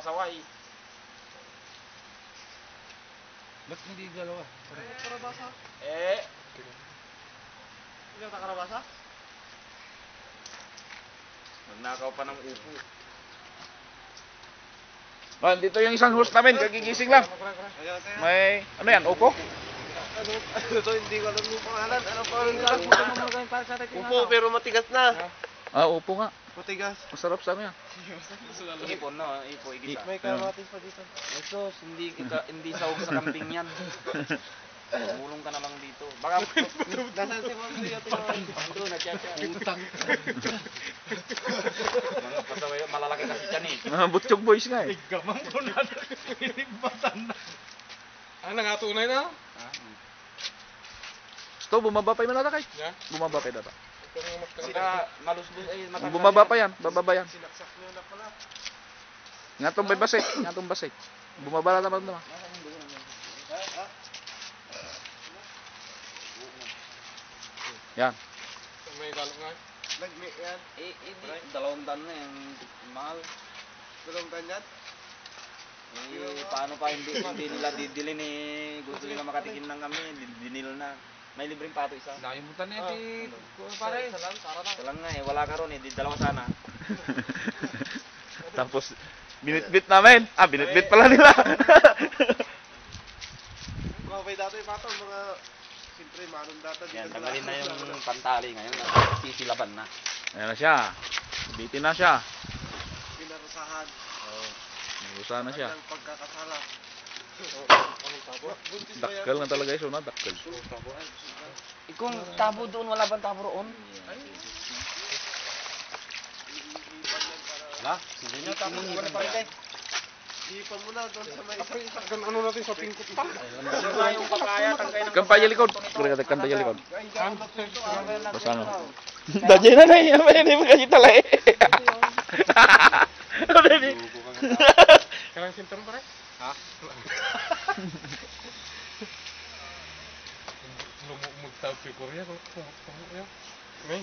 pasaway. Ba't hindi dalawa? Karabasa? Hindi ka karabasa? Magnakaw pa ng upo. Oh, dito yung isang host namin, kagigising lang. May, ano yan, upo? Ito hindi ko alam yung pangalan. Ano pangalan? Upo pero matigas na. Ah, upo nga. Matigas. Masarap sa ano yan. Ipon no, ipo igisa. May kamatis pa dito. Esos, hindi sawag sa kambing yan. Mulong ka na lang dito. Baka Nasaan si Ma'am Lia? ito nagtsatsa. Utang. Pasaway, malalaki kasi yan eh. Ah, Butchog Boys nga eh. Gamang ko na pinibatan na. Ang nangatunay na? Gusto, bumaba pa yung manata kay. Yeah. Bumaba pa yung data. Saka malusbus ay matangkad. Bumaba pa yan, bababa yan. Sinaksak nyo na pala. Ngatong may basik, ngatong basik. Bumaba na naman naman. Yan. May galong nga. Nagmi yan. Dalawang dan na yung mahal. Dalawang ganyan. Paano pa hindi nila didilin eh. Gusto nila makatikim ng kami, dinil na. May libreng pato isa. Nakalimutan na ito. Pare. Ito lang nga eh, wala ka ron eh, di dalawa sana. Tapos, binitbit namin. Ah, binitbit pala nila. Mga dati yung pato, mga... Siyempre, manong data dito. Yan, tanggalin na yung pantali ngayon. Sisilaban na. Ayan na siya. Bitin na siya. Pinarusahan. Nagusa na siya. Ang pagkakasala. Dakkel na talaga yung sunod, dakkel. Kung tabo doon, wala bang tabo roon? Wala, hindi nyo tabo doon pa rin. Ipan mo na doon sa may... Ano natin sa pingkot pa? Yung papaya, tangkay ng... Kampanya likod. Kaya kampanya likod. Basta ano. Dajay na na yan. Hindi mo kasi talay. Karang sinton pa rin? Ha? Lumumugtag si Korea. May?